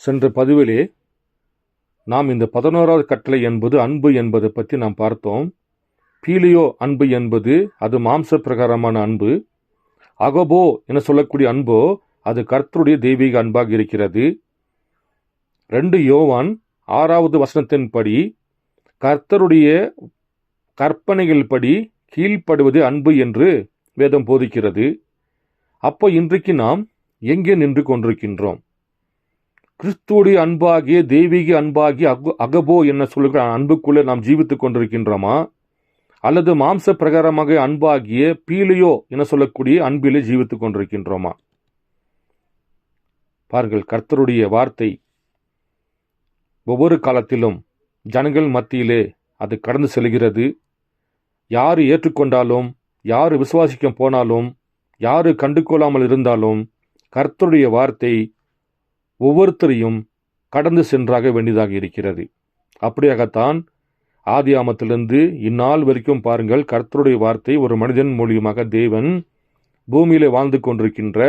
சென்ற பதிவிலே நாம் இந்த 11வது கட்டளை என்பது அன்பு என்பதை பற்றி நாம் பார்த்தோம். பீலியோ அன்பு என்பது அது மாம்ச பிரகாரமான அன்பு. அகபோ என சொல்லக்கூடிய அன்போ அது கர்த்தருடைய தெய்வீக அன்பாக இருக்கிறது. 2 யோவான் 6வது வசனத்தின்படி கர்த்தருடைய கற்பனைகள் படி கீழ்ப்படுவது அன்பு என்று வேதம் போதிக்கிறது. அப்போ இன்றைக்கு நாம் எங்கே நின்று கொண்டிருக்கின்றோம்? கிறிஸ்துவுடைய அன்பாகிய தெய்வீக அன்பாகிய அகபோ என்ன சொல்லுகிற அன்புக்குள்ளே நாம் ஜீவித்துக் கொண்டிருக்கின்றோமா, அல்லது மாம்ச பிரகாரமாக அன்பாகிய பீலியோ என சொல்லக்கூடிய அன்பிலே ஜீவித்துக் கொண்டிருக்கின்றோமா? பாருங்கள், கர்த்தருடைய வார்த்தை ஒவ்வொரு காலத்திலும் ஜனங்கள் மத்தியிலே அது கடந்து செல்கிறது. யாரு ஏற்றுக்கொண்டாலும், யாரு விசுவாசிக்க போனாலும், யாரு கண்டுகொள்ளாமல் இருந்தாலும் கர்த்தருடைய வார்த்தை ஒவ்வொருத்தரையும் கடந்து சென்றாக வேண்டியதாக இருக்கிறது. அப்படியாகத்தான் ஆதியாமத்திலிருந்து இந்நாள் வரைக்கும் பாருங்கள், கர்த்தருடைய வார்த்தை ஒரு மனிதன் மூலியமாக தேவன் பூமியிலே வாழ்ந்து கொண்டிருக்கின்ற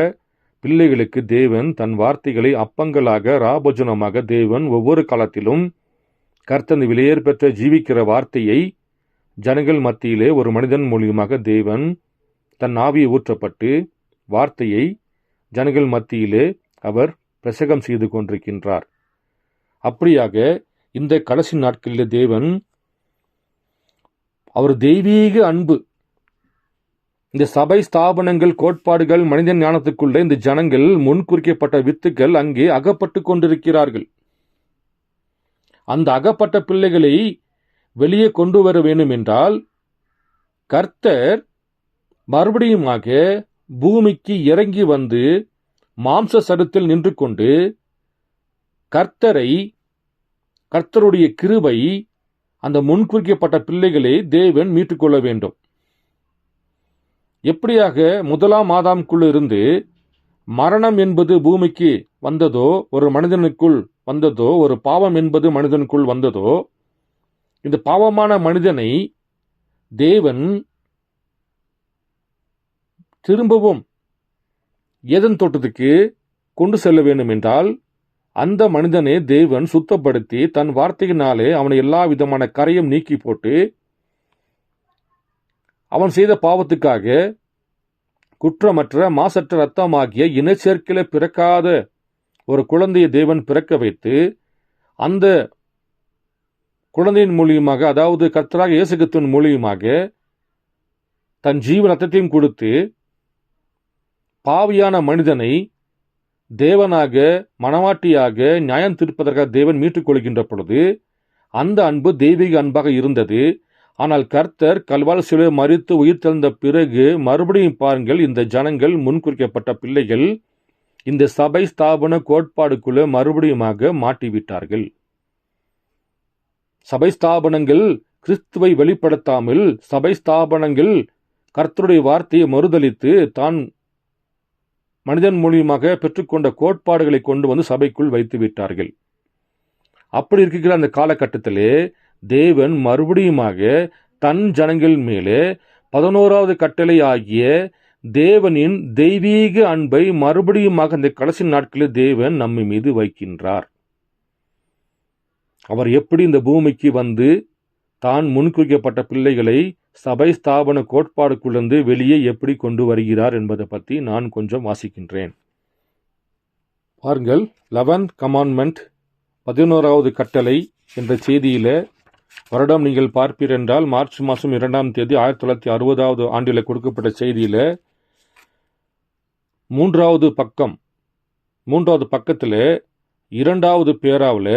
பிள்ளைகளுக்கு தேவன் தன் வார்த்தைகளை அப்பங்களாக ராபோஜனமாக தேவன் ஒவ்வொரு காலத்திலும் கர்த்தன் விலையேற பெற்ற ஜீவிக்கிற வார்த்தையை ஜனங்கள் மத்தியிலே ஒரு மனிதன் மூலியமாக தேவன் தன் ஆவியை ஊற்றப்பட்டு வார்த்தையை ஜனங்கள் மத்தியிலே அவர் பிரசங்கம் செய்து கொண்டிருக்கின்றார். அப்படியாக இந்த கடைசி நாட்களில் தேவன் அவர் தெய்வீக அன்பு, இந்த சபை ஸ்தாபனங்கள் கோட்பாடுகள் மனிதன் ஞானத்துக்குள்ள இந்த ஜனங்கள் முன்குறிக்கப்பட்ட வித்துக்கள் அங்கே அகப்பட்டு கொண்டிருக்கிறார்கள். அந்த அகப்பட்ட பிள்ளைகளை வெளியே கொண்டு வர வேண்டும் என்றால் கர்த்தர் மறுபடியுமாக பூமிக்கு இறங்கி வந்து மாம்ச சரத்தில் நின்று கொண்டு கர்த்தருடைய கிருபை அந்த முன்குறிக்கப்பட்ட பிள்ளைகளை தேவன் மீட்டுக்கொள்ள வேண்டும். எப்படியாக முதலாம் ஆதாமுக்குள் இருந்து மரணம் என்பது பூமிக்கு வந்ததோ, ஒரு மனிதனுக்குள் வந்ததோ, ஒரு பாவம் என்பது மனிதனுக்குள் வந்ததோ, இந்த பாவமான மனிதனை தேவன் திரும்பவும் ஏதேன் தோட்டத்துக்கு கொண்டு செல்ல வேண்டும் என்றால் அந்த மனிதனை தேவன் சுத்தப்படுத்தி தன் வார்த்தையினாலே அவனை எல்லா விதமான கரையும் நீக்கி போட்டு அவன் செய்த பாவத்துக்காக குற்றமற்ற மாசற்ற ரத்தமாகிய இனச்சேர்க்கையில பிறக்காத ஒரு குழந்தையை தேவன் பிறக்க வைத்து அந்த குழந்தையின் மூலியமாக, அதாவது கர்த்தராக இயேசு கிறிஸ்துவின் மூலியமாக தன் ஜீவன் ரத்தத்தையும் கொடுத்து பாவியான மனிதனை தேவனாக மனவாட்டியாக நியாயம் தீர்ப்பதற்காக தேவன் மீட்டுக் கொள்கின்ற பொழுது அந்த அன்பு தெய்வீக அன்பாக இருந்தது. ஆனால் கர்த்தர் கல்வாரி சிலுவையில் மரித்து உயிர் தெழுந்த பிறகு மறுபடியும் பாருங்கள், இந்த ஜனங்கள் முன்குறிக்கப்பட்ட பிள்ளைகள் இந்த சபை ஸ்தாபன கோட்பாடுக்குள்ள மறுபடியுமாக மாட்டிவிட்டார்கள். சபை ஸ்தாபனங்கள் கிறிஸ்துவை வெளிப்படுத்தாமல், சபை ஸ்தாபனங்கள் கர்த்தருடைய வார்த்தையை மறுதலித்து தான் மனிதன் மூலியமாக பெற்றுக்கொண்ட கோட்பாடுகளை கொண்டு வந்து சபைக்குள் வைத்து விட்டார்கள். அப்படி இருக்கிற அந்த காலகட்டத்திலே தேவன் மறுபடியுமாக தன் ஜனங்கள் மேலே 11வது கட்டளை ஆகிய தேவனின் தெய்வீக அன்பை மறுபடியுமாக இந்த கடைசி நாட்களில் தேவன் நம்மை மீது வைக்கின்றார். அவர் எப்படி இந்த பூமிக்கு வந்து தான் முன்குறிக்கப்பட்ட பிள்ளைகளை சபை ஸ்தாபன கோட்பாடுக்குள்ளிருந்து வெளியே எப்படி கொண்டு வருகிறார் என்பதை பற்றி நான் கொஞ்சம் வாசிக்கின்றேன். பாருங்கள், 11th commandment 11வது கட்டளை என்ற செய்தியில வருடம் நீங்கள் பார்ப்பீர் என்றால் மார்ச் மாதம் 2ஆம் தேதி 1960வது ஆண்டில் கொடுக்கப்பட்ட செய்தியில 3வது பக்கத்தில் 2வது பேராவில்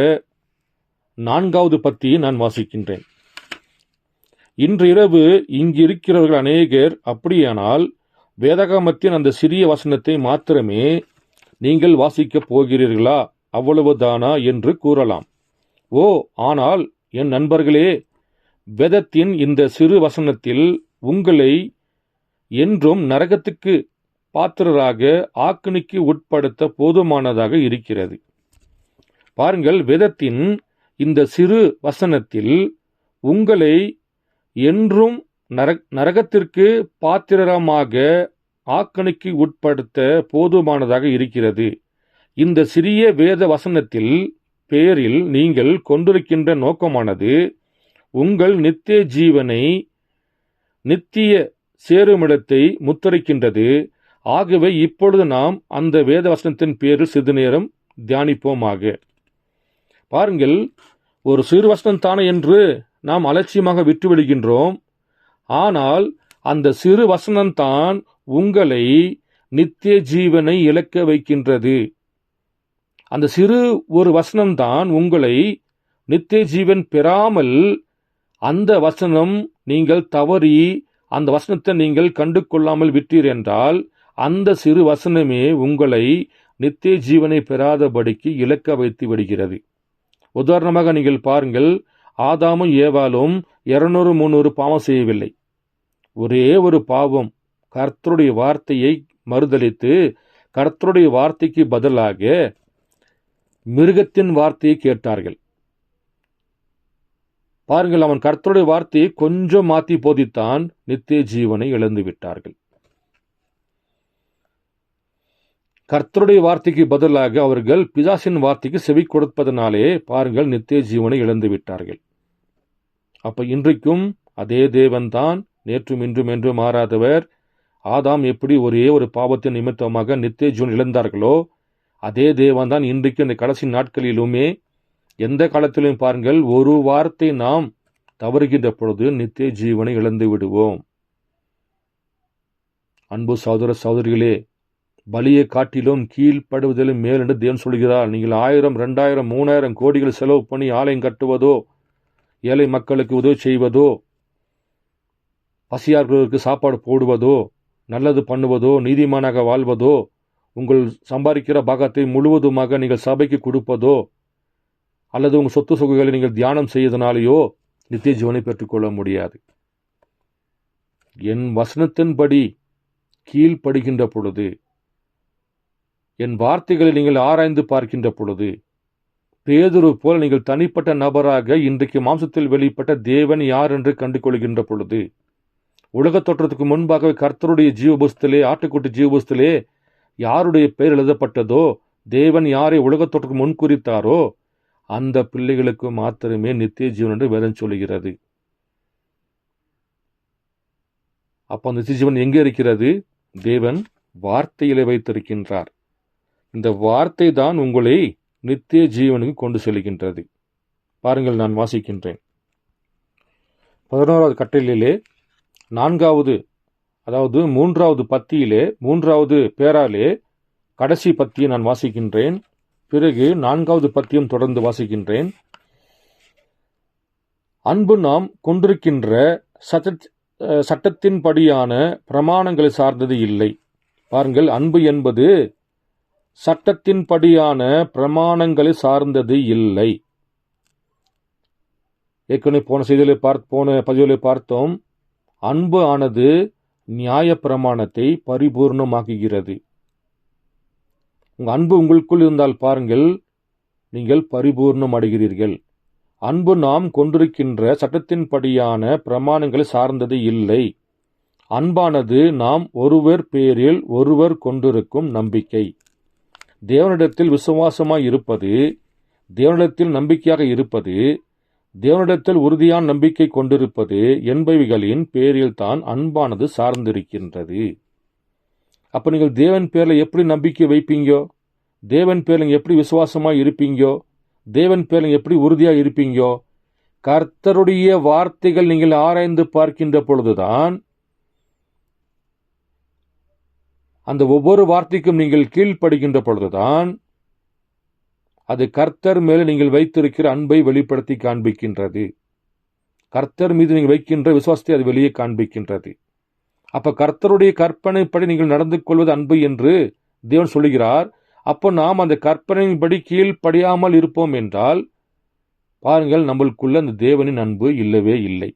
4வது பத்தியை நான் வாசிக்கின்றேன். இன்று இரவு இங்கு இருக்கிறவர்கள் அநேகர் அப்படியானால் வேதாகமத்தின் அந்த சிறிய வசனத்தை மாத்திரமே நீங்கள் வாசிக்கப் போகிறீர்களா, அவ்வளவுதானா என்று கூறலாம். ஓ, ஆனால் என் நண்பர்களே, வேதத்தின் இந்த சிறு வசனத்தில் உங்களை என்றும் நரகத்துக்கு பாத்திரராக ஆக்கினைக்கு உட்படுத்த போதுமானதாக இருக்கிறது. பாருங்கள், வேதத்தின் இந்த சிறு வசனத்தில் உங்களை என்றும் நரகத்திற்கு பாத்திரமாக ஆக்கணிக்கு உட்படுத்த போதுமானதாக இருக்கிறது. இந்த சிறிய வேத வசனத்தில் பேரில் நீங்கள் கொண்டிருக்கின்ற நோக்கமானது உங்கள் நித்திய ஜீவனை, நித்திய சேருமிடத்தை முத்தரிக்கின்றது. ஆகவே இப்பொழுது நாம் அந்த வேத வசனத்தின் பேரில் சிறிது நேரம் தியானிப்போமாக. பாருங்கள், ஒரு சிறு வசனம் தானே என்று நாம் அலட்சியமாக விட்டுவிடுகின்றோம். ஆனால் அந்த சிறு வசனம்தான் உங்களை நித்திய ஜீவனை இழக்க வைக்கின்றது. அந்த சிறு ஒரு வசனம்தான் உங்களை நித்திய ஜீவன் பெறாமல், அந்த வசனம் நீங்கள் தவறி அந்த வசனத்தை நீங்கள் கண்டு கொள்ளாமல் விட்டீர் என்றால், அந்த சிறு வசனமே உங்களை நித்திய ஜீவனை பெறாதபடிக்கு இழக்க வைத்து விடுகிறது. உதாரணமாக நீங்கள் பாருங்கள், ஆதாமும் ஏவாளும் 200-300 பாவம் செய்யவில்லை. ஒரே ஒரு பாவம், கர்த்தருடைய வார்த்தையை மறுதலித்து கர்த்தருடைய வார்த்தைக்கு பதிலாக மிருகத்தின் வார்த்தையை கேட்டார்கள். பாருங்கள், அவன் கர்த்தருடைய வார்த்தையை கொஞ்சம் மாற்றி போதித்தான், நித்திய ஜீவனை இழந்து விட்டார்கள். கர்த்தருடைய வார்த்தைக்கு பதிலாக அவர்கள் பிசாசின் வார்த்தைக்கு செவி கொடுப்பதனாலே பாருங்கள் நித்திய ஜீவனை இழந்து விட்டார்கள். அப்ப இன்றைக்கும் அதே தேவன்தான், நேற்றும் இன்றும் என்று மாறாதவர். ஆதாம் எப்படி ஒரே ஒரு பாவத்தின் நிமித்தமாக நித்திய ஜீவன் இழந்தார்களோ, அதே தேவன் தான் இன்றைக்கு இந்த கடைசி நாட்களிலுமே எந்த காலத்திலும் பாருங்கள், ஒரு வார்த்தை நாம் தவறுகின்ற பொழுது நித்திய ஜீவனை இழந்து விடுவோம். அன்பு சகோதர சகோதரிகளே, பலியை காட்டிலும் கீழ்ப்படுவதிலும் மேல் என்று தேவன் சொல்கிறார். நீங்கள் 1000, 2000, 3000 கோடிகள் செலவு பண்ணி ஆலயம் கட்டுவதோ, ஏழை மக்களுக்கு உதவி செய்வதோ, பசியார்களுக்கு சாப்பாடு போடுவதோ, நல்லது பண்ணுவதோ, நீதிமானாக வாழ்வதோ, உங்கள் சம்பாதிக்கிற பாகத்தை முழுவதுமாக நீங்கள் சபைக்கு கொடுப்பதோ, அல்லது உங்கள் சொத்து சுகங்களை நீங்கள் தியானம் செய்வதனாலேயோ நித்திய ஜீவனை பெற்றுக்கொள்ள முடியாது. என் வசனத்தின்படி கீழ்ப்படுகின்ற பொழுது, என் வார்த்தைகளை நீங்கள் ஆராய்ந்து பார்க்கின்ற பொழுது, பேதுரு போல் நீங்கள் தனிப்பட்ட நபராக இன்றைக்கு மாம்சத்தில் வெளிப்பட்ட தேவன் யார் என்று கண்டு கொள்கின்ற பொழுது, உலகத் தோற்றத்துக்கு முன்பாகவே கர்த்தருடைய ஜீவபுஸ்திலே, ஆட்டுக்குட்டி ஜீவபுஸ்திலே யாருடைய பெயர் எழுதப்பட்டதோ, தேவன் யாரை உலகத் தோற்றத்துக்கு முன் குறித்தாரோ அந்த பிள்ளைகளுக்கு மாத்திரமே நித்திய ஜீவன் என்று வேதம் சொல்லுகிறது. அப்ப நித்திய ஜீவன் எங்கே இருக்கிறது? தேவன் வார்த்தையிலே வைத்திருக்கின்றார். இந்த வார்த்தை தான் உங்களை நித்திய ஜீவனுக்கு கொண்டு செல்கின்றது. பாருங்கள், நான் வாசிக்கின்றேன். 11வது கட்டளையிலே 4வது, அதாவது 3வது பத்தியிலே 3வது பேராலே கடைசி பத்தியை நான் வாசிக்கின்றேன். பிறகு 4வது பத்தியும் தொடர்ந்து வாசிக்கின்றேன். அன்பு நாம் கொண்டிருக்கின்ற சட்டத்தின்படியான பிரமாணங்களை சார்ந்தது இல்லை. பாருங்கள், அன்பு என்பது சட்டத்தின்படியான பிரமாணங்களை சார்ந்தது இல்லை. ஏற்கனவே போன பதிவிலே பார்த்தோம், அன்பு ஆனது நியாய பிரமாணத்தை பரிபூர்ணமாக்குகிறது. உங்க அன்பு உங்களுக்குள் இருந்தால் பாருங்கள், நீங்கள் பரிபூர்ணம் அடைகிறீர்கள். அன்பு நாம் கொண்டிருக்கின்ற சட்டத்தின்படியான பிரமாணங்களை சார்ந்தது இல்லை. அன்பானது நாம் ஒருவர் பேரில் ஒருவர் கொண்டிருக்கும் நம்பிக்கை. தேவனிடத்தில் விசுவாசமாய் இருப்பது, தேவனிடத்தில் நம்பிக்கையாக இருப்பது, தேவனிடத்தில் உறுதியான நம்பிக்கை கொண்டிருப்பது என்பவைகளின் பேரில் தான் அன்பானது சார்ந்திருக்கின்றது. அப்ப நீங்கள் தேவன் பேர்ல எப்படி நம்பிக்கை வைப்பீங்கோ? தேவன் பேர்ல எப்படி விசுவாசமாய் இருப்பீங்கோ? தேவன் பேர்ல எப்படி உறுதியாக இருப்பீங்கோ? கர்த்தருடைய வார்த்தைகள் நீங்கள் ஆராய்ந்து பார்க்கின்ற பொழுதுதான், அந்த ஒவ்வொரு வார்த்தைக்கும் நீங்கள் கீழ்ப்படுகின்ற பொழுதுதான் அது கர்த்தர் மேலே நீங்கள் வைத்திருக்கிற அன்பை வெளிப்படுத்தி காண்பிக்கின்றது. கர்த்தர் மீது நீங்கள் வைக்கின்ற விசுவாசத்தை அது வெளியே காண்பிக்கின்றது. அப்ப கர்த்தருடைய கற்பனைப்படி நீங்கள் நடந்து கொள்வது அன்பு என்று தேவன் சொல்லுகிறார். அப்போ நாம் அந்த கற்பனையின்படி கீழ்ப்படியாமல் இருப்போம் என்றால் பாருங்கள், நம்மளுக்குள்ள அந்த தேவனின் அன்பு இல்லவே இல்லை.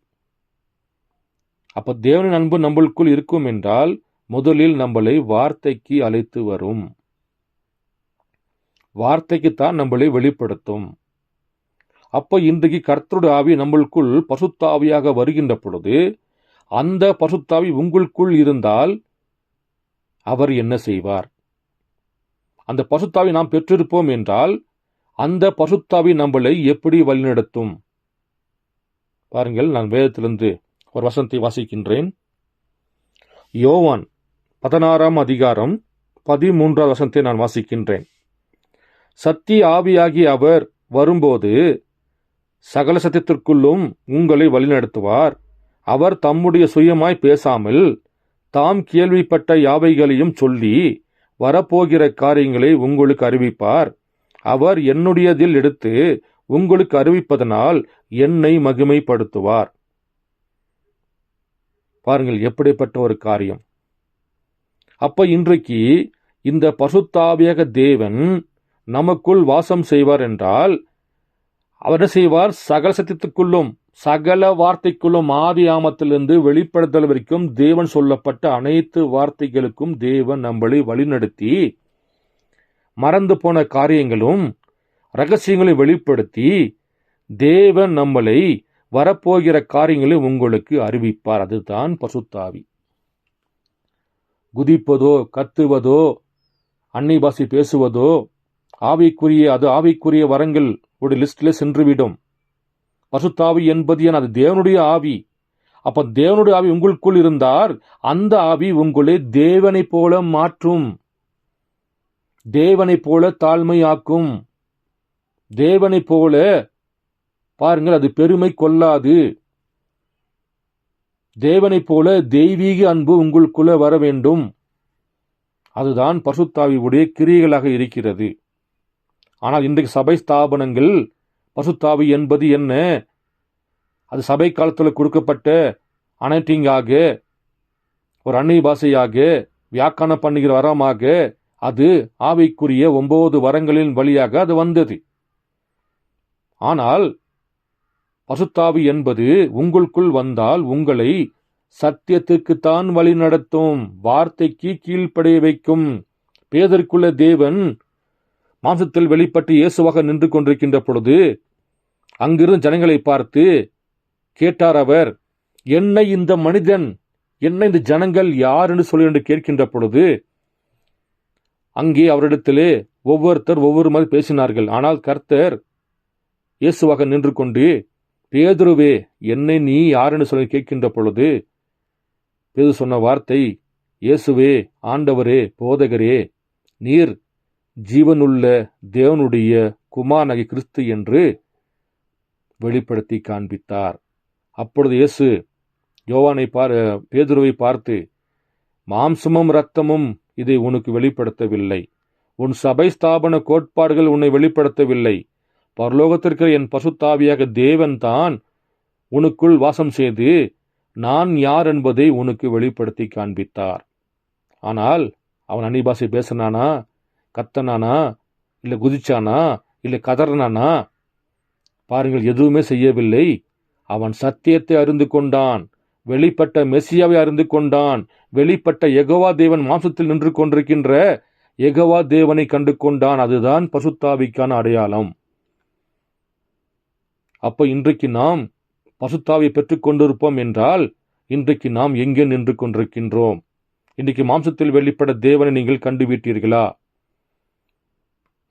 அப்ப தேவனின் அன்பு நம்மளுக்குள் இருக்கும் என்றால் முதலில் நம்மளை வார்த்தைக்கு அழைத்து வரும், வார்த்தைக்குத்தான் நம்மளை வெளிப்படுத்தும். அப்ப இன்றைக்கு கர்த்தருடைய ஆவி நம்மளுக்குள் பரிசுத்த ஆவியாக வருகின்ற பொழுது, அந்த பரிசுத்த ஆவி உங்களுக்குள் இருந்தால் அவர் என்ன செய்வார்? அந்த பசுத்தாவி நாம் பெற்றிருப்போம் என்றால் அந்த பசுத்தாவி நம்மளை எப்படி வழிநடத்தும்? பாருங்கள், நான் வேதத்திலிருந்து ஒரு வசனத்தை வாசிக்கின்றேன். யோவான் 16ஆம் அதிகாரம் 13ஆம் வசனத்தை நான் வாசிக்கின்றேன். சத்திய ஆவியாகி அவர் வரும்போது சகல சத்தியத்திற்குள்ளும் உங்களை வழிநடத்துவார். அவர் தம்முடைய சுயமாய் பேசாமல் தாம் கேள்விப்பட்ட யாவைகளையும் சொல்லி வரப்போகிற காரியங்களை உங்களுக்கு அறிவிப்பார். அவர் என்னுடையதில் எடுத்து உங்களுக்கு அறிவிப்பதனால் என்னை மகிமைப்படுத்துவார். பாருங்கள், எப்படிப்பட்ட ஒரு காரியம். அப்ப இன்றைக்கு இந்த பசுத்தாவியாக தேவன் நமக்குள் வாசம் செய்வார் என்றால் அவர் என்ன செய்வார்? சகல சத்தியத்துக்குள்ளும் சகல வார்த்தைக்குள்ளும் ஆதி ஆமத்திலிருந்து வெளிப்படுத்தல் வரைக்கும் தேவன் சொல்லப்பட்ட அனைத்து வார்த்தைகளுக்கும் தேவன் நம்மளை வழிநடத்தி மறந்து போன காரியங்களும் ரகசியங்களை வெளிப்படுத்தி தேவன் நம்மளை வரப்போகிற காரியங்களை உங்களுக்கு அறிவிப்பார். அதுதான் பசுத்தாவி. குதிப்பதோ, கத்துவதோ, அன்னை பாஷை பேசுவதோ ஆவிக்குரிய வரங்கள் ஒரு லிஸ்ட்ல சென்றுவிடும். பசுத்தாவி என்பது அது தேவனுடைய ஆவி. அப்ப தேவனுடைய ஆவி உங்களுக்குள் இருந்தால் அந்த ஆவி உங்களை தேவனை போல மாற்றும், தேவனை போல தாழ்மையாக்கும், தேவனை போல பாருங்கள் அது பெருமை கொள்ளாது. தேவனை போல தெய்வீக அன்பு உங்களுக்குள்ள வர வேண்டும். அதுதான் பசுத்தாவியுடைய கிரியைகளாக இருக்கிறது. ஆனால் இன்றைக்கு சபை ஸ்தாபனங்கள் பசுத்தாவி என்பது என்ன? அது சபை காலத்தில் கொடுக்கப்பட்ட அனைட்டிங்காக, ஒரு அன்னை பாஷையாக, வியாக்கானம் பண்ணுகிற வரமாக, அது ஆவிக்குரிய 9 வரங்களின் வழியாக அது வந்தது. ஆனால் பசுத்தாவி என்பது உங்களுக்குள் வந்தால் உங்களை சத்தியத்துக்குத்தான் வழி நடத்தும், வார்த்தைக்கு கீழ்ப்படைய வைக்கும். பேதருக்குள்ள தேவன் மாம்சத்தில் வெளிப்பட்டு இயேசுவாக நின்று கொண்டிருக்கின்ற பொழுது அங்கிருந்து ஜனங்களை பார்த்து கேட்டார் அவர், என்ன இந்த மனிதன், என்ன இந்த ஜனங்கள் யார் என்று சொல்லி என்று கேட்கின்ற பொழுது அங்கே அவரிடத்திலே ஒவ்வொருத்தர் ஒவ்வொரு மாதிரி பேசினார்கள். ஆனால் கர்த்தர் இயேசுவாக நின்று கொண்டு, பேதுருவே என்னை நீ யார் என்று சொல்லி கேட்கின்ற பொழுது பேதுரு சொன்ன வார்த்தை, இயேசுவே, ஆண்டவரே, போதகரே, நீர் ஜீவனுள்ள தேவனுடைய குமாரனாகிய கிறிஸ்து என்று வெளிப்படுத்தி காண்பித்தார். அப்பொழுது இயேசு பேதுருவை பார்த்து, மாம்சமும் இரத்தமும் இதை உனக்கு வெளிப்படுத்தவில்லை, உன் சபை ஸ்தாபன கோட்பாடுகள் உன்னை வெளிப்படுத்தவில்லை, பரலோகத்திற்கு என் பசுத்தாவியாக தேவன் தான் உனக்குள் வாசம் செய்து நான் யார் என்பதை உனக்கு வெளிப்படுத்தி காண்பித்தார். ஆனால் அவன் அந்நிய பாஷை பேசினானா, கத்தனானா, இல்லை குதிச்சானா, இல்லை கதறனானா? பாருங்கள், எதுவுமே செய்யவில்லை. அவன் சத்தியத்தை அறிந்து கொண்டான், வெளிப்பட்ட மெசியாவை அறிந்து கொண்டான், வெளிப்பட்ட யெகோவா தேவன் மாம்சத்தில் நின்று கொண்டிருக்கின்ற யெகோவா தேவனை கண்டு கொண்டான். அதுதான் பசுத்தாவிக்கான அடையாளம். அப்ப இன்றைக்கு நாம் பசுத்தாவை பெற்றுக் கொண்டிருப்போம் என்றால் இன்றைக்கு நாம் எங்கே நின்று கொண்டிருக்கின்றோம்? இன்றைக்கு மாம்சத்தில் வெளிப்பட்ட தேவனை நீங்கள் கண்டுவிட்டீர்களா?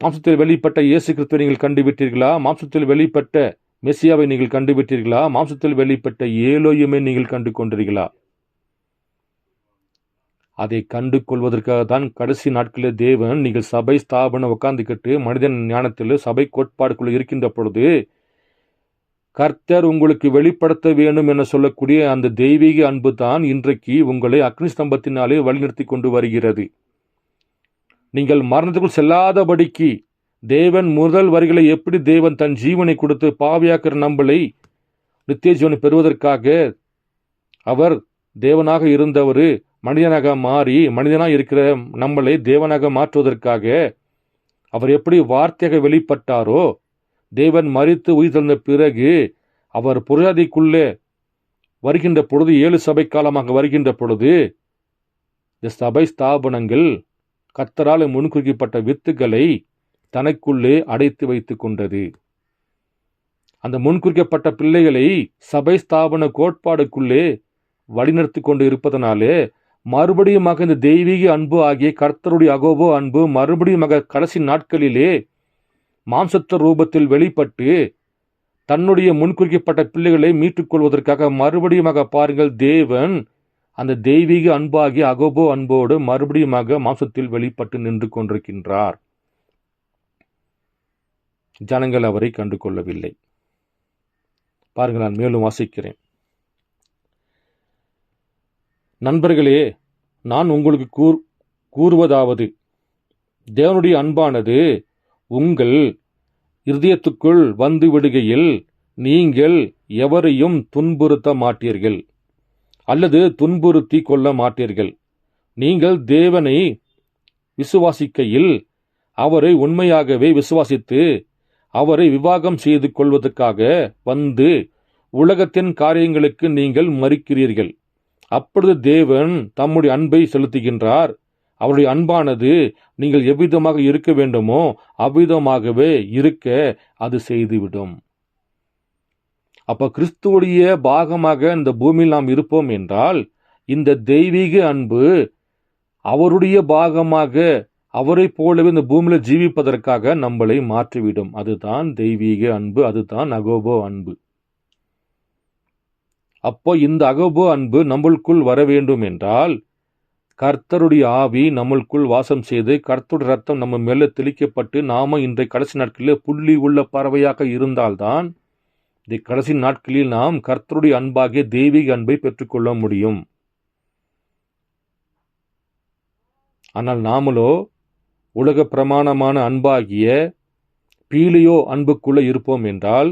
மாம்சத்தில் வெளிப்பட்ட இயேசு கிறிஸ்துவை நீங்கள் கண்டுவிட்டீர்களா? மாம்சத்தில் வெளிப்பட்ட மெசியாவை நீங்கள் கண்டுவிட்டீர்களா? மாம்சத்தில் வெளிப்பட்ட ஏலோயுமே நீங்கள் கண்டு கொண்டீர்களா? அதை கண்டு கொள்வதற்காக தான் கடைசி நாட்களில் தேவன் நீங்கள் சபை ஸ்தாபனம் உட்கார்ந்துக்கிட்டு மனிதன் ஞானத்தில் சபை கோட்பாடுக்குள்ள இருக்கின்ற பொழுது கர்த்தர் உங்களுக்கு வெளிப்படுத்த வேண்டும் என சொல்லக்கூடிய அந்த தெய்வீக அன்பு தான் இன்றைக்கு உங்களை அக்னி ஸ்தம்பத்தினாலே வழிநிறுத்தி கொண்டு வருகிறது. நீங்கள் மரணத்துக்குள் செல்லாதபடிக்கு தேவன் முதல் வரிகளை எப்படி தேவன் தன் ஜீவனை கொடுத்து பாவியாக்கிற நம்மளை நித்திய ஜீவனை பெறுவதற்காக அவர் தேவனாக இருந்தவர் மனிதனாக மாறி மனிதனாக இருக்கிற நம்மளை தேவனாக மாற்றுவதற்காக அவர் எப்படி வார்த்தையாக வெளிப்பட்டாரோ, தேவன் மரித்து உயிர் தெழுந்த பிறகு அவர் புரஜாதிக்குள்ளே வருகின்ற பொழுது 7 சபை காலமாக வருகின்ற பொழுது இந்த சபை ஸ்தாபனங்கள் கர்த்தரால் முன்குறிக்கப்பட்ட வித்துக்களை தனக்குள்ளே அடைத்து வைத்து கொண்டது. அந்த முன்குறிக்கப்பட்ட பிள்ளைகளை சபை ஸ்தாபன கோட்பாடுக்குள்ளே வழிநடத்தி கொண்டு இருப்பதனாலே மறுபடியுமாக இந்த தெய்வீக அன்பு ஆகிய கர்த்தருடைய அகோபோ அன்பு மறுபடியுமாக கடைசி நாட்களிலே மாம்சத்த ரூபத்தில் வெளிப்பட்டு தன்னுடைய முன்குறிக்கப்பட்ட பிள்ளைகளை மீட்டுக் கொள்வதற்காக மறுபடியுமாக பாருங்கள், தேவன் அந்த தெய்வீக அன்பாகிய அகோபோ அன்போடு மறுபடியுமாக மாம்சத்தில் வெளிப்பட்டு நின்று கொண்டிருக்கின்றார். ஜனங்கள் அவரை கண்டு கொள்ளவில்லை. பாருங்கள், நான் மேலும் வாசிக்கிறேன். நண்பர்களே, நான் உங்களுக்கு கூறுவதாவது, தேவனுடைய அன்பானது உங்கள் இருதயத்துக்குள் வந்து விடுகையில் நீங்கள் எவரையும் துன்புறுத்த மாட்டீர்கள் அல்லது துன்புறுத்தி கொள்ள மாட்டீர்கள். நீங்கள் தேவனை விசுவாசிக்கையில் அவரை உண்மையாகவே விசுவாசித்து அவரை விவாகம் செய்து கொள்வதற்காக வந்து உலகத்தின் காரியங்களுக்கு நீங்கள் மறிக்கிறீர்கள். அப்பொழுது தேவன் தம்முடைய அன்பை செலுத்துகின்றார். அவருடைய அன்பானது நீங்கள் எவ்விதமாக இருக்க வேண்டுமோ அவ்விதமாகவே இருக்க அது செய்துவிடும். அப்ப கிறிஸ்துவுடைய பாகமாக இந்த பூமியில் நாம் இருப்போம் என்றால் இந்த தெய்வீக அன்பு அவருடைய பாகமாக அவரை போலவே இந்த பூமியில ஜீவிப்பதற்காக நம்மளை மாற்றிவிடும். அதுதான் தெய்வீக அன்பு, அதுதான் அகோபோ அன்பு. அப்போ இந்த அகோபோ அன்பு நம்மளுக்குள் வர வேண்டும் என்றால் கர்த்தருடைய ஆவி நம்மளுக்குள் வாசம் செய்து கர்த்தருடைய ரத்தம் நம்ம மேல தெளிக்கப்பட்டு நாம இன்றைய கடைசி நாட்களில் புள்ளி உள்ள பறவையாக இருந்தால்தான் இந்த கடைசி நாட்களில் நாம் கர்த்தருடைய அன்பாகிய தெய்வீக அன்பை பெற்றுக்கொள்ள முடியும். ஆனால் நாமளோ உலக பிரமாணமான அன்பாகிய பீலியோ அன்புக்குள்ள இருப்போம் என்றால்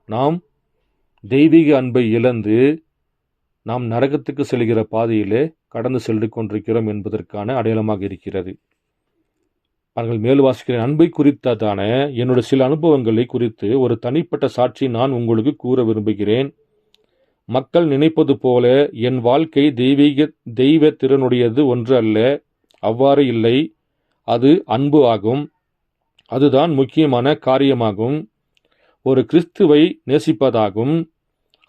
நாம் தெய்வீக அன்பை இழந்து நாம் நரகத்துக்கு செல்கிற பாதையிலே கடந்து சென்று கொண்டிருக்கிறோம் என்பதற்கான அடையாளமாக இருக்கிறது. அவர்கள் மேல் வாசிக்கிற அன்பை குறித்ததான என்னுடைய சில அனுபவங்களை குறித்து ஒரு தனிப்பட்ட சாட்சி நான் உங்களுக்கு கூற விரும்புகிறேன். மக்கள் நினைப்பது போல என் வாழ்க்கை தெய்வ திறனுடையது ஒன்று அல்ல. அவ்வாறு இல்லை. அது அன்பு ஆகும். அதுதான் முக்கியமான காரியமாகும். ஒரு கிறிஸ்துவை நேசிப்பதாகும்.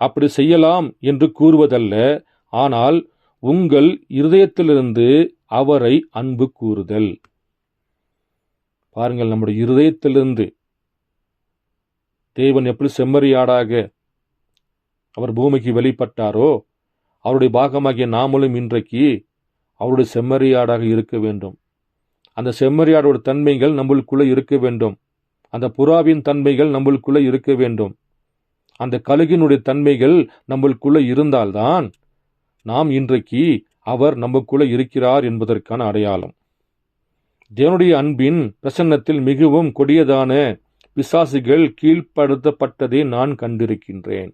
அப்படி செய்யலாம் என்று கூறுவதல்ல, ஆனால் உங்கள் இருதயத்திலிருந்து அவரை அன்பு கூறுதல். பாருங்கள், நம்முடைய இருதயத்திலிருந்து தேவன் எப்படி செம்மறியாடாக அவர் பூமிக்கு வெளிப்பட்டாரோ அவருடைய பாகமாகிய நாமளும் இன்றைக்கு அவருடைய செம்மறியாடாக இருக்க வேண்டும். அந்த செம்மறியாடோட தன்மைகள் நம்மளுக்குள்ள இருக்க வேண்டும். அந்த புறாவின் தன்மைகள் நம்மளுக்குள்ள இருக்க வேண்டும். அந்த கழுகினுடைய தன்மைகள் நம்மளுக்குள்ள இருந்தால்தான் நாம் இன்றைக்கு அவர் நமக்குள்ள இருக்கிறார் என்பதற்கான அடையாளம். தேவனுடைய அன்பின் பிரசன்னத்தில் மிகவும் கொடியதான பிசாசுகள் கீழ்ப்படுத்தப்பட்டதை நான் கண்டிருக்கின்றேன்.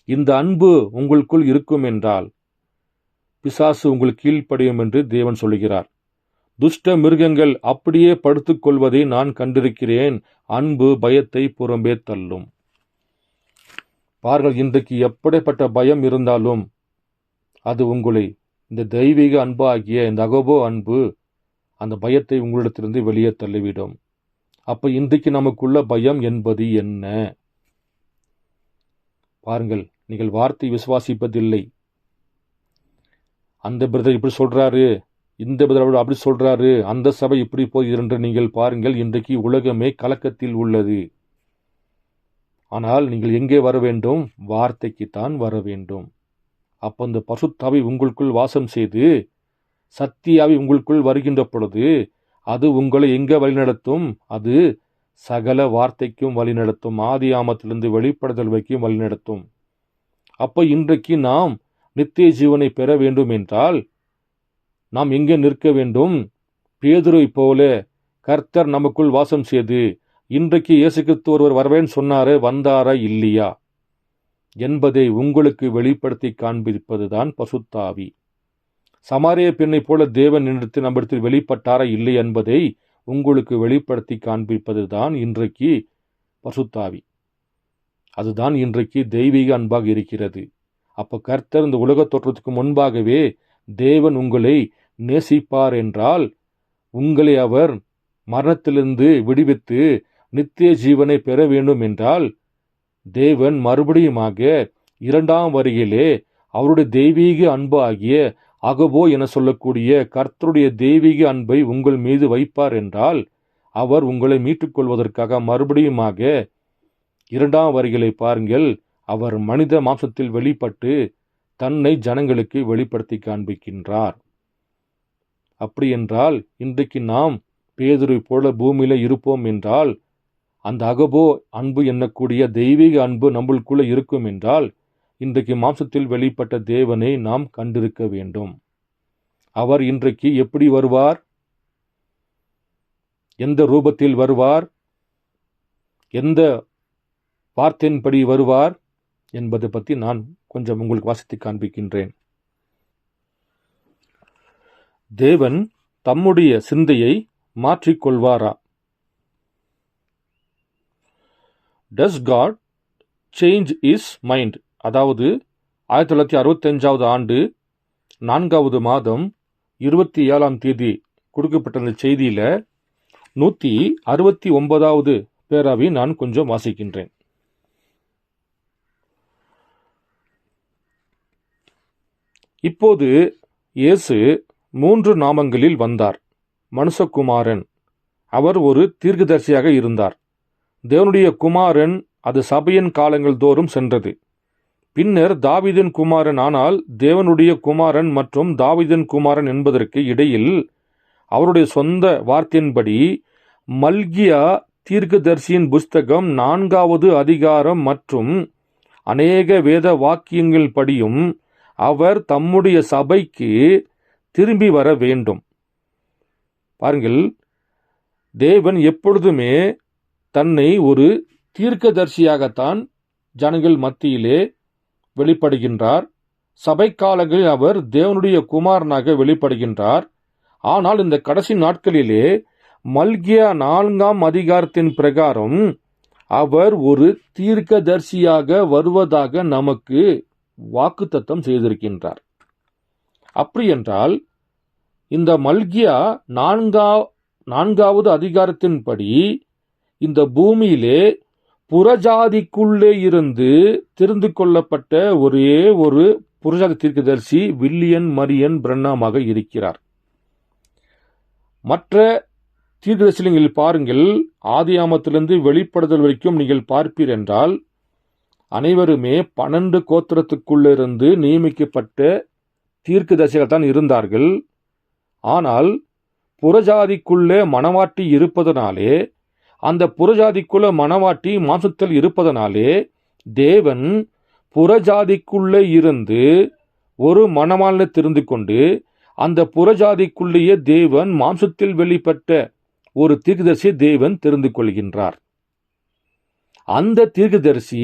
இந்த அன்பு உங்களுக்குள் இருக்கும் என்றால் பிசாசு உங்களுக்கு கீழ்ப்படியும் என்று தேவன் சொல்கிறார். துஷ்ட மிருகங்கள் அப்படியே படுத்துக் கொள்வதை நான் கண்டிருக்கிறேன். அன்பு பயத்தை புறம்பே தள்ளும். பாருங்கள், இன்றைக்கு எப்படிப்பட்ட பயம் இருந்தாலும் அது உங்களை இந்த தெய்வீக அன்பு ஆகிய இந்த அகோபோ அன்பு அந்த பயத்தை உங்களிடத்திலிருந்து வெளியே தள்ளிவிடும். அப்ப இன்றைக்கு நமக்குள்ள பயம் என்பது என்ன? பாருங்கள், நீங்கள் வார்த்தை விசுவாசிப்பதில்லை. அந்த பிரதர் இப்படி சொல்றாரு, இந்த பிரதர் அப்படி சொல்றாரு, அந்த சபை இப்படி போகிறது என்று நீங்கள் பாருங்கள். இன்றைக்கு உலகமே கலக்கத்தில் உள்ளது. ஆனால் நீங்கள் எங்கே வர வேண்டும்? வார்த்தைக்குத்தான் வர வேண்டும். அப்போ இந்த பரிசுத்தாவி உங்களுக்குள் வாசம் செய்து சத்தியாவி உங்களுக்குள் வருகின்ற பொழுது அது உங்களை எங்கே வழிநடத்தும்? அது சகல வார்த்தைக்கும் வழிநடத்தும். ஆதி ஆமத்திலிருந்து வெளிப்படுதல் வைக்கும் வழிநடத்தும். அப்போ இன்றைக்கு நாம் நித்திய ஜீவனை பெற வேண்டும் என்றால் நாம் எங்கே நிற்க வேண்டும்? பேதுருவை போல கர்த்தர் நமக்குள் வாசம் செய்து இன்றைக்கு இயேசு கிறிஸ்து ஒருவர் வரவேன்னு சொன்னாரு, வந்தாரா இல்லையா என்பதை உங்களுக்கு வெளிப்படுத்தி காண்பிப்பதுதான் பசுத்தாவி. சமாரிய பெண்ணை போல தேவன் நின்று நம்மிடத்தில் வெளிப்பட்டாரா இல்லை என்பதை உங்களுக்கு வெளிப்படுத்தி காண்பிப்பதுதான் இன்றைக்கு பசுத்தாவி. அதுதான் இன்றைக்கு தெய்வீக அன்பாக இருக்கிறது. அப்ப கர்த்தர் இந்த உலக தோற்றத்துக்கு முன்பாகவே தேவன் உங்களை நேசிப்பார் என்றால் உங்களை அவர் மரணத்திலிருந்து விடுவித்து நித்திய ஜீவனை பெற வேண்டும் என்றால் தேவன் மறுபடியுமாக இரண்டாம் வருகையிலே அவருடைய தெய்வீக அன்பு ஆகிய அகபோ என சொல்லக்கூடிய கர்த்தருடைய தெய்வீக அன்பை உங்கள் மீது வைப்பார் என்றால் அவர் உங்களை மீட்டுக்கொள்வதற்காக மறுபடியுமாக 2ஆம் வரிகளை பாருங்கள். அவர் மனித மாம்சத்தில் வெளிப்பட்டு தன்னை ஜனங்களுக்கு வெளிப்படுத்தி காண்பிக்கின்றார். அப்படி என்றால் இன்றைக்கு நாம் பேதுரு போல பூமியில இருப்போம் என்றால், அந்த அகபோ அன்பு எண்ணக்கூடிய தெய்வீக அன்பு நம்மளுக்குள்ள இருக்கும் என்றால், இன்றைக்கு மாம்சத்தில் வெளிப்பட்ட தேவனை நாம் கண்டிருக்க வேண்டும். அவர் இன்றைக்கு எப்படி வருவார்? எந்த ரூபத்தில் வருவார்? எந்த வார்த்தையின்படி வருவார் என்பதை பற்றி நான் கொஞ்சம் உங்களுக்கு வாசித்து காண்பிக்கின்றேன். தேவன் தம்முடைய சிந்தையை மாற்றிக்கொள்வாரா? Does God change his mind? அதாவது 1965வது ஆண்டு 4வது மாதம் 27ஆம் தேதி கொடுக்கப்பட்ட அந்த செய்தியில 169வது பேராவை நான் கொஞ்சம் வாசிக்கின்றேன். இப்போது இயேசு 3 நாமங்களில் வந்தார். மனுஷகுமாரன், அவர் ஒரு தீர்க்கதரிசியாக இருந்தார். தேவனுடைய குமாரன், அது சபையின் காலங்கள் தோறும் சென்றது. பின்னர் தாவீதின் குமாரன், ஆனால் தேவனுடைய குமாரன் மற்றும் தாவீதின் குமாரன் என்பதற்கு இடையில் அவருடைய சொந்த வார்த்தையின்படி மல்கியா தீர்க்கதரிசியின் புஸ்தகம் 4வது அதிகாரம் மற்றும் அநேக வேத வாக்கியங்கள் படியும் அவர் தம்முடைய சபைக்கு திரும்பி வர வேண்டும். பாருங்கள், தேவன் எப்பொழுதுமே தன்னை ஒரு தீர்க்கதரிசியாகத்தான் ஜனங்கள் மத்தியிலே வெளிப்படுகின்றார். சபை காலங்களில் அவர் தேவனுடைய குமாரனாக வெளிப்படுகின்றார். ஆனால் இந்த கடைசி நாட்களிலே மல்கியா 4ஆம் அதிகாரத்தின் பிரகாரம் அவர் ஒரு தீர்க்கதரிசியாக வருவதாக நமக்கு வாக்குத்தத்தம் செய்திருக்கின்றார். அப்படி என்றால் இந்த மல்கியா 4வது அதிகாரத்தின்படி இந்த பூமியிலே புறஜாதிக்குள்ளே இருந்து தெரிந்து கொள்ளப்பட்ட ஒரே ஒரு புறஜாதி தீர்க்கதரிசி வில்லியம் மரியன் பிரன்னாமாக இருக்கிறார். மற்ற தீர்க்கதரிசிகள் பாருங்கள், ஆதியாமத்திலிருந்து வெளிப்படுதல் வரைக்கும் நீங்கள் பார்ப்பீர் என்றால் அனைவருமே 12 கோத்திரத்துக்குள்ளிருந்து நியமிக்கப்பட்ட தீர்க்கதரிசிகள் தான் இருந்தார்கள். ஆனால் புறஜாதிக்குள்ளே மணவாட்டி இருப்பதனாலே, அந்த புறஜாதிக்குள்ள மணவாட்டி மாம்சத்தில் இருப்பதனாலே தேவன் புறஜாதிக்குள்ளே இருந்து ஒரு மணவாளனை தெரிந்து கொண்டு அந்த புறஜாதிக்குள்ளேயே தேவன் மாம்சத்தில் வெளிப்பட்ட ஒரு தீர்க்கதரிசியை தேவன் தெரிந்து கொள்கின்றார். அந்த தீர்க்கதரிசி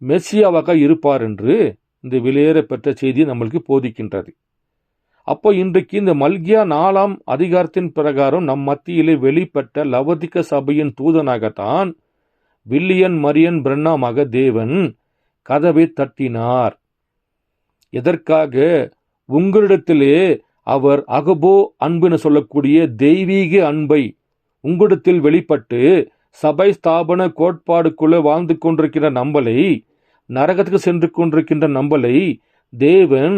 மெஸ்ஸியாவாக இருப்பார் என்று இந்த வெளியேறப்பெற்ற செய்தி நம்மளுக்கு போதிக்கின்றது. அப்போ இன்றைக்கு இந்த மல்கியா 4ஆம் அதிகாரத்தின் பிரகாரம் நம் மத்தியிலே வெளிப்பட்ட லவோதிக்க சபையின் தூதனாகத்தான் வில்லியம் மரியன் பிரன்னாமாக தேவன் கதவை தட்டினார். எதற்காக? உங்களிடத்திலே அவர் அகபோ அன்புன்னு சொல்லக்கூடிய தெய்வீக அன்பை உங்களிடத்தில் வெளிப்பட்டு சபை ஸ்தாபன கோட்பாடுக்குள்ள வாழ்ந்து கொண்டிருக்கிற நம்மளை, நரகத்துக்கு சென்று கொண்டிருக்கின்ற நம்மளை தேவன்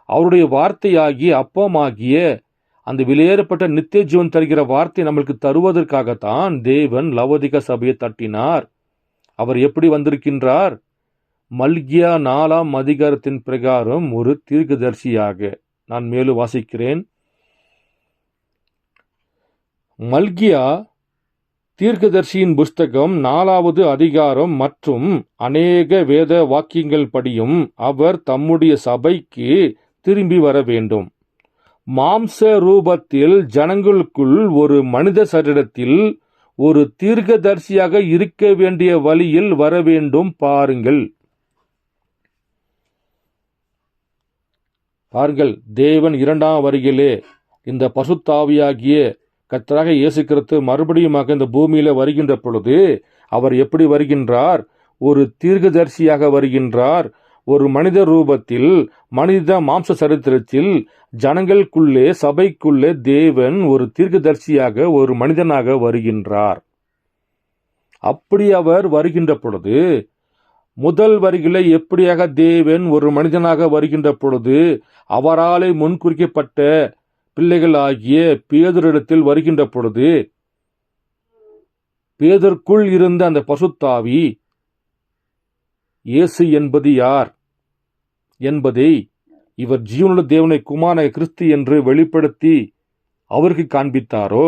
அவருடைய வார்த்தையாகிய அப்பமாகிய அந்த வெளியேறப்பட்ட நித்திய ஜீவன் தருகிற வார்த்தை நம்மளுக்கு தருவதற்காகத்தான் தேவன் லவோதிக்க சபையை தட்டினார். அவர் எப்படி வந்திருக்கின்றார்? மல்கியா 4ஆம் அதிகாரத்தின் பிரகாரம் ஒரு தீர்க்கதரிசியாக. நான் மேலும் வாசிக்கிறேன். மல்கியா தீர்க்கதரிசியின் புஸ்தகம் 4வது அதிகாரம் மற்றும் அநேக வேத வாக்கியங்கள் படியும் அவர் தம்முடைய சபைக்கு திரும்பி வர வேண்டும். மாம்ச ரூபத்தில் ஜனங்களுக்குள் ஒரு மனித சரீரத்தில் ஒரு தீர்க்கதரிசியாக இருக்க வேண்டிய வழியில் வர வேண்டும். பாருங்கள், தேவன் 2ஆம் வருகையிலே இந்த பசுத்தாவியாகிய கர்த்தராக இயேசு கிறிஸ்து மறுபடியுமாக இந்த பூமியில வருகின்ற பொழுது அவர் எப்படி வருகின்றார்? ஒரு தீர்க்கதரிசியாக வருகின்றார். ஒரு மனித ரூபத்தில், மனித மாம்ச சரித்திரத்தில் ஜனங்களுக்குள்ளே, சபைக்குள்ளே தேவன் ஒரு தீர்க்கதரிசியாக, ஒரு மனிதனாக வருகின்றார். அப்படி அவர் வருகின்ற பொழுது முதல் வரிகளை எப்படியாக தேவன் ஒரு மனிதனாக வருகின்ற பொழுது அவராலே முன்குறிக்கப்பட்ட பிள்ளைகளாகிய பேதுருவிடத்தில் வருகின்ற பொழுது பேதருக்குள் இருந்த அந்த பசுத்தாவி இயேசு என்பது யார் என்பதை இவர் ஜீவனுள்ள தேவனை குமாரனாகிய கிறிஸ்து என்று வெளிப்படுத்தி அவருக்கு காண்பித்தாரோ,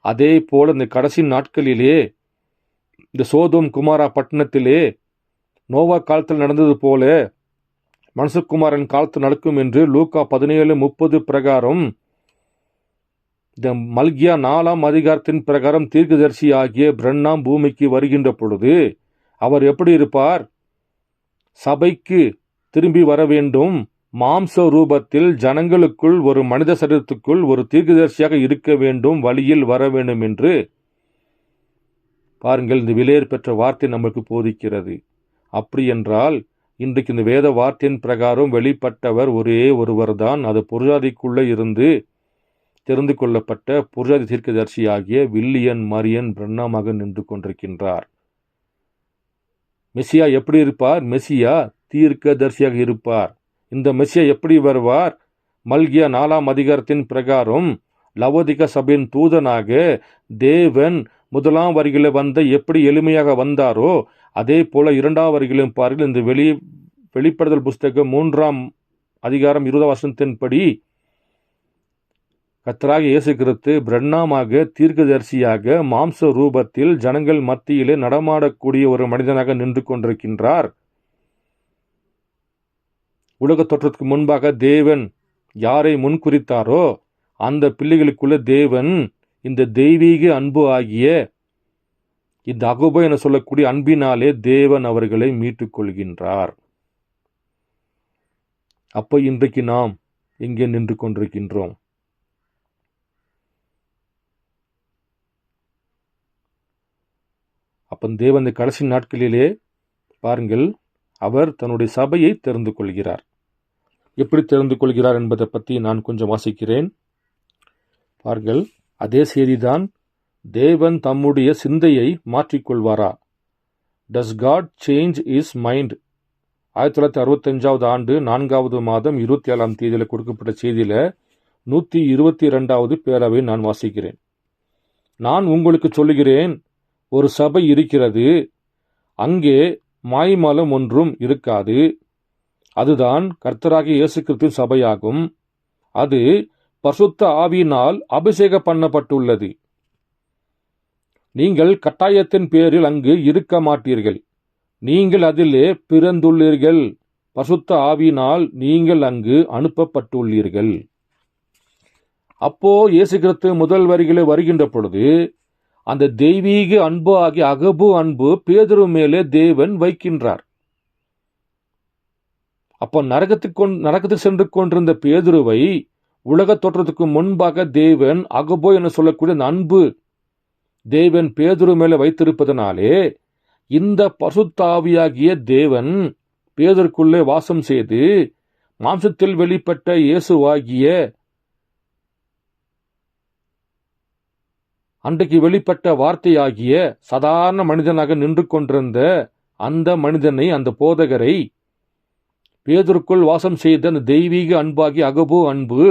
அதே போல இந்த கடைசி நாட்களிலே இந்த சோதோம் குமாரா பட்டணத்திலே நோவா காலத்தில் நடந்தது போல மனுஷகுமாரன் காலத்தில் நடக்கும் என்று லூக்கா 17:30 பிரகாரம் இந்த மல்கியா 4ஆம் அதிகாரத்தின் பிரகாரம் தீர்க்கதரிசி ஆகிய பிரண்ணாம் பூமிக்கு வருகின்ற பொழுது அவர் எப்படி இருப்பார்? சபைக்கு திரும்பி வர வேண்டும், மாம்ச ரூபத்தில் ஜனங்களுக்குள் ஒரு மனித சரீரத்துக்குள் ஒரு தீர்க்கதரிசியாக இருக்க வேண்டும், வழியில் வர வேண்டும் என்று பாருங்கள். இந்த விலையேறு பெற்ற வார்த்தை நமக்கு போதிக்கிறது. அப்படி என்றால் இன்றைக்கு இந்த வேத வார்த்தையின் பிரகாரம் வெளிப்பட்டவர் ஒரே ஒருவர் தான். அது புருஷாதிக்குள்ளே இருந்து தெரிந்து கொள்ளப்பட்ட புருஷாதி தீர்க்கதரிசி ஆகிய வில்லியன் மரியன் பிரண்ணாமாக நின்று கொண்டிருக்கின்றார். மெசியா எப்படி இருப்பார்? மெசியா தீர்க்கதரிசியாக இருப்பார். இந்த மெசியா எப்படி வருவார்? மல்கியா 4ஆம் அதிகாரத்தின் பிரகாரம் லவோதிகா சபையின் தூதனாக தேவன் முதலாம் வரிகளை வந்த எப்படி எளிமையாக வந்தாரோ அதே போல 2ஆம் வரிகளையும் பாருங்கள். இந்த வெளிப்படுதல் புஸ்தகம் 3ஆம் அதிகாரம் 20ஆம் வசனத்தின்படி கர்த்தராகிய இயேசு கிறிஸ்து பிரண்ணாமாக தீர்க்கதரிசியாக மாம்ச ரூபத்தில் ஜனங்கள் மத்தியிலே நடமாடக்கூடிய ஒரு மனிதனாக நின்று கொண்டிருக்கின்றார். உலக தோற்றத்துக்கு முன்பாக தேவன் யாரை முன்குறித்தாரோ அந்த பிள்ளைகளுக்குள்ள தேவன் இந்த தெய்வீக அன்பு ஆகிய இந்த அகோபோ என சொல்லக்கூடிய அன்பினாலே தேவன் அவர்களை மீட்டுக் கொள்கின்றார். அப்ப இன்றைக்கு நாம் எங்கே நின்று கொண்டிருக்கின்றோம்? அப்ப தேவன் இந்த கடைசி நாட்களிலே பாருங்கள், அவர் தன்னுடைய சபையை தெரிந்து கொள்கிறார். எப்படி தெரிந்து கொள்கிறார் என்பதை பற்றி நான் கொஞ்சம் வாசிக்கிறேன் பாருங்கள். அதே செய்திதான், தேவன் தம்முடைய சிந்தையை மாற்றிக்கொள்வாரா? Does God change his mind? 1965ஆவது ஆண்டு 4வது மாதம் 27ஆம் தேதியில் கொடுக்கப்பட்ட செய்தியில 122வது பேராவை நான் வாசிக்கிறேன். நான் உங்களுக்கு சொல்லுகிறேன், ஒரு சபை இருக்கிறது, அங்கே மாய்மாலம் ஒன்றும் இருக்காது. அதுதான் கர்த்தராகிய இயேசு கிறிஸ்துவின் சபையாகும். அது பரிசுத்த ஆவியினால் அபிஷேகம் பண்ணப்பட்டுள்ளது. நீங்கள் கட்டாயத்தின் பேரில் அங்கு இருக்க மாட்டீர்கள். நீங்கள் அதிலே பிறந்துள்ளீர்கள். பரிசுத்த ஆவியினால் நீங்கள் அங்கு அனுப்பப்பட்டுள்ளீர்கள். அப்போ இயேசு கிறிஸ்து முதல் வரிகளை வருகின்ற பொழுது அந்த தெய்வீக அன்பு ஆகிய அகபு அன்பு பேதுரு மேலே தேவன் வைக்கின்றார். அப்போ நரகத்துக்கு சென்று கொண்டிருந்த பேதுருவை உலக தோற்றத்துக்கு முன்பாக தேவன் அகபோ என சொல்லக்கூடிய அந்த அன்பு தேவன் பேதுரு மேலே வைத்திருப்பதனாலே இந்த பரிசுத்தாவியாகிய தேவன் பேதருக்குள்ளே வாசம் செய்து மாம்சத்தில் வெளிப்பட்ட இயேசுவாகிய அன்றைக்கு வெளிப்பட்ட வார்த்தையாகிய சாதாரண மனிதனாக நின்று கொண்டிருந்த அந்த மனிதனை, அந்த போதகரை, பேதருக்குள் வாசம் செய்த அந்த தெய்வீக அன்பாகிய அகபோ அன்பு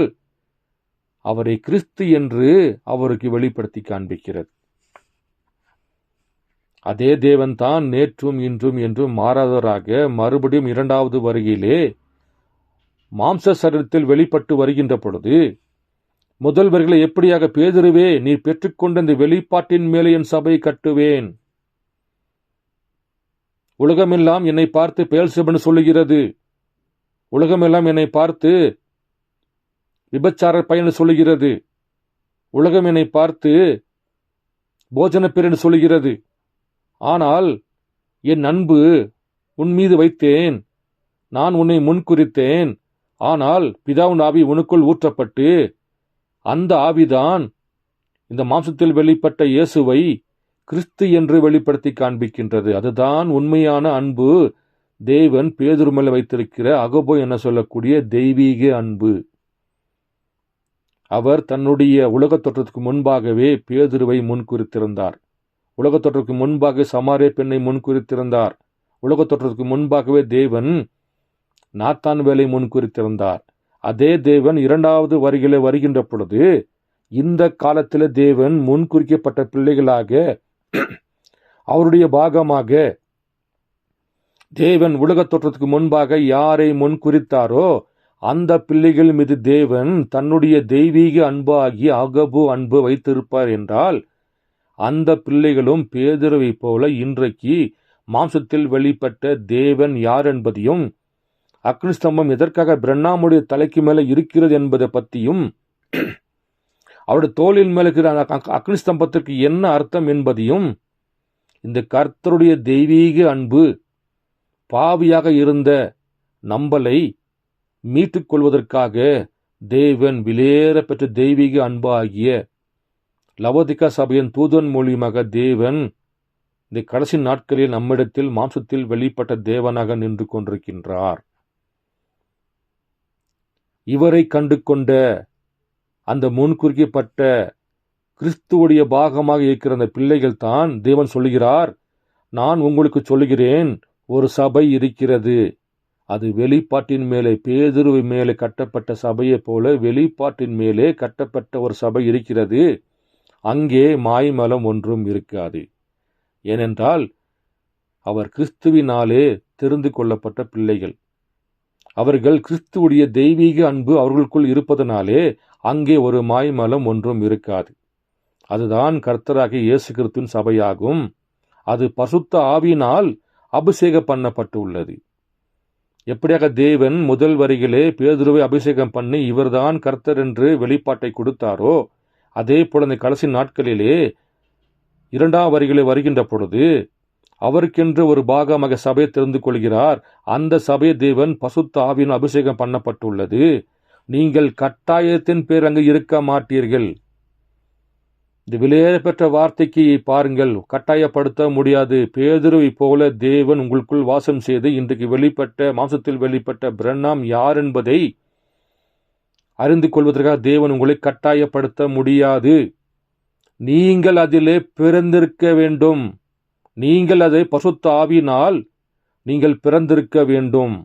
அவரை கிறிஸ்து என்று அவருக்கு வெளிப்படுத்தி காண்பிக்கிறது. அதே தேவன் தான் நேற்றும் இன்றும் என்றும் மாறாதவராக மறுபடியும் 2வது வருகையிலே மாம்ச சரீரத்தில் வெளிப்பட்டு வருகின்ற பொழுது முதல்வர்களை எப்படியாக, பேதுருவே, நீ பெற்றுக்கொண்ட இந்த வெளிப்பாட்டின் மேலே என் சபை கட்டுவேன். உலகமெல்லாம் என்னை பார்த்து பெயல்செபூல் சொல்லுகிறது. உலகமெல்லாம் என்னை பார்த்து விபச்சார பையன் சொல்லுகிறது. உலகம் என்னை பார்த்து போஜன பிரியன் சொல்லுகிறது. ஆனால் என் அன்பு உன் மீது வைத்தேன். நான் உன்னை முன்குறித்தேன். ஆனால் பிதாவின் ஆவி உனக்குள் ஊற்றப்பட்டு அந்த ஆவிதான் இந்த மாம்சத்தில் வெளிப்பட்ட இயேசுவை கிறிஸ்து என்று வெளிப்படுத்தி காண்பிக்கின்றது. அதுதான் உண்மையான அன்பு, தேவன் பேதுரு மேல் வைத்திருக்கிற அகபோ என சொல்லக்கூடிய தெய்வீக அன்பு. அவர் தன்னுடைய உலகத் தோற்றத்துக்கு முன்பாகவே பேதுருவை முன்குறித்திருந்தார். உலகத் தோற்றத்துக்கு முன்பாக சமாரிய பெண்ணை முன்குறித்திருந்தார். உலக தோற்றத்துக்கு முன்பாகவே தேவன் நாத்தான் வேலை முன்குறித்திருந்தார். அதே தேவன் இரண்டாவது வருகையில வருகின்ற பொழுது இந்த காலத்தில் தேவன் முன்குறிக்கப்பட்ட பிள்ளைகளாக அவருடைய பாகமாக தேவன் உலக தோற்றத்துக்கு முன்பாக யாரை முன்குறித்தாரோ அந்த பிள்ளைகள் மீது தேவன் தன்னுடைய தெய்வீக அன்பு ஆகிய அகபு அன்பு வைத்திருப்பார் என்றால் அந்த பிள்ளைகளும் பேதுருவை போல இன்றைக்கு மாம்சத்தில் வெளிப்பட்ட தேவன் யார் என்பதையும் அக்னிஸ்தம்பம் எதற்காக பிரண்ணாமுடைய தலைக்கு மேல இருக்கிறது என்பதை பற்றியும் அவருடைய தோளின் மேல இருக்கிற அக்னிஸ்தம்பத்திற்கு என்ன அர்த்தம் என்பதையும் இந்த கர்த்தருடைய தெய்வீக அன்பு பாவியாக இருந்த நம்மளை மீட்டுக் கொள்வதற்காக தேவன் விலையேற பெற்ற தெய்வீக அன்பு ஆகிய லவோதிகா சபையின் தூதன் மூலியமாக தேவன் இந்த கடைசி நாட்களில் நம்மிடத்தில் மாம்சத்தில் வெளிப்பட்ட தேவனாக நின்று கொண்டிருக்கின்றார். இவரை கண்டு கொண்ட அந்த முன்குறிக்கப்பட்ட கிறிஸ்துவுடைய பாகமாக இருக்கிற அந்த பிள்ளைகள் தான் தேவன் சொல்லுகிறார், நான் உங்களுக்கு சொல்லுகிறேன், ஒரு சபை இருக்கிறது, அது வெளிப்பாட்டின் மேலே பேதுருவை மேலே கட்டப்பட்ட சபையை போல வெளிப்பாட்டின் மேலே கட்டப்பட்ட ஒரு சபை இருக்கிறது. அங்கே மாய்மலம் ஒன்றும் இருக்காது. ஏனென்றால் அவர் கிறிஸ்துவினாலே தெரிந்து கொள்ளப்பட்ட பிள்ளைகள். அவர்கள் கிறிஸ்துவுடைய தெய்வீக அன்பு அவர்களுக்குள் இருப்பதனாலே அங்கே ஒரு மாய்மலம் ஒன்றும் இருக்காது. அதுதான் கர்த்தராகிய இயேசு கிறிஸ்துவின் சபையாகும். அது பரிசுத்த ஆவியினால் அபிஷேகம் பண்ணப்பட்டு உள்ளது. எப்படியாக தேவன் முதல் வரிகளே பேதுருவை அபிஷேகம் பண்ணி இவர்தான் கர்த்தர் என்று வெளிப்பாட்டை கொடுத்தாரோ, அதே போல இந்த கடைசி நாட்களிலே இரண்டாம் வரிகளை வருகின்ற பொழுது அவருக்கென்று ஒரு பாகமாக சபையை தெரிந்து கொள்கிறார். அந்த சபை தேவன் பசுத்த ஆவியின் அபிஷேகம் பண்ணப்பட்டுள்ளது. நீங்கள் கட்டாயத்தின் பேர் அங்கு இருக்க மாட்டீர்கள். இந்த விலையேற பெற்ற வார்த்தைக்கு பாருங்கள், கட்டாயப்படுத்த முடியாது. பேதுருவை போல தேவன் உங்களுக்குள் வாசம் செய்து இன்றைக்கு வெளிப்பட்ட மாம்சத்தில் வெளிப்பட்ட பிரண்ணாம் யார் என்பதை அறிந்து கொள்வதற்காக தேவன் உங்களை கட்டாயப்படுத்த முடியாது. நீங்கள் அதிலே பிறந்திருக்க வேண்டும். நீங்கள் அதை பசுத்த ஆவியினால் நீங்கள் பிறந்திருக்க வேண்டும்.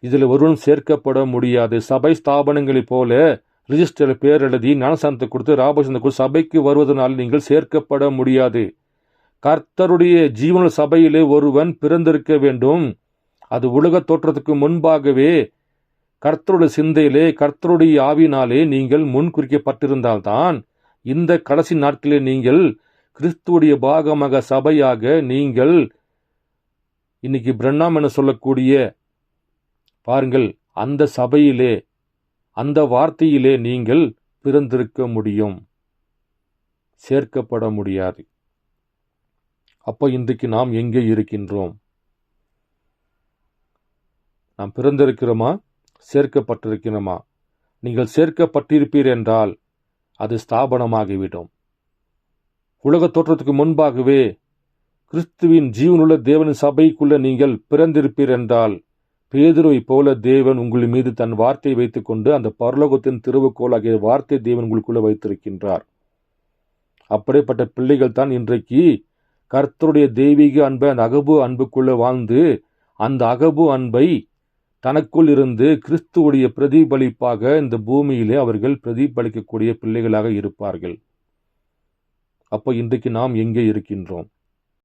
இதில் ஒருவரும் சேர்க்கப்பட முடியாது. சபை ஸ்தாபனங்களைப் போல ரிஜிஸ்டர் பேர் எழுதி ஞானஸ்தானத்தை கொடுத்து ராபோஷனத்தை சபைக்கு வருவதனால் நீங்கள் சேர்க்கப்பட முடியாது. கர்த்தருடைய ஜீவன சபையிலே ஒருவன் பிறந்திருக்க வேண்டும். அது உலக தோற்றத்துக்கு முன்பாகவே கர்த்தருடைய சிந்தையிலே கர்த்தருடைய ஆவியினாலே நீங்கள் முன்குறிக்கப்பட்டிருந்தால்தான் இந்த கடைசி நாட்களில் நீங்கள் கிறிஸ்துவுடைய பாகமாக சபையாக நீங்கள் இன்னைக்கு பிரண்ணாம் என சொல்லக்கூடிய பாருங்கள் அந்த சபையிலே அந்த வார்த்தையிலே நீங்கள் பிறந்திருக்க முடியும், சேர்க்கப்பட முடியாது. அப்போ இன்றைக்கு நாம் எங்கே இருக்கின்றோம்? நாம் பிறந்திருக்கிறோமா, சேர்க்கப்பட்டிருக்கிறோமா? நீங்கள் சேர்க்கப்பட்டிருப்பீர் என்றால் அது ஸ்தாபனமாகிவிடும். உலக தோற்றத்துக்கு முன்பாகவே கிறிஸ்துவின் ஜீவனுள்ள தேவனின் சபைக்குள்ள நீங்கள் பிறந்திருப்பீர் என்றால் பேதுருவை போல தேவன் உங்கள் மீது தன் வார்த்தையை வைத்துக் கொண்டு அந்த பரலோகத்தின் திருவுக்கோள் ஆகிய வார்த்தை தேவன் உங்களுக்குள்ள வைத்திருக்கின்றார். அப்படிப்பட்ட பிள்ளைகள் தான் இன்றைக்கு கர்த்தருடைய தெய்வீக அன்பை அந்த அகபு அன்புக்குள்ள வாழ்ந்து அந்த அகபு அன்பை தனக்குள் இருந்து கிறிஸ்துவுடைய பிரதிபலிப்பாக இந்த பூமியிலே அவர்கள் பிரதிபலிக்கக்கூடிய பிள்ளைகளாக இருப்பார்கள். அப்போ இன்றைக்கு நாம் எங்கே இருக்கின்றோம்?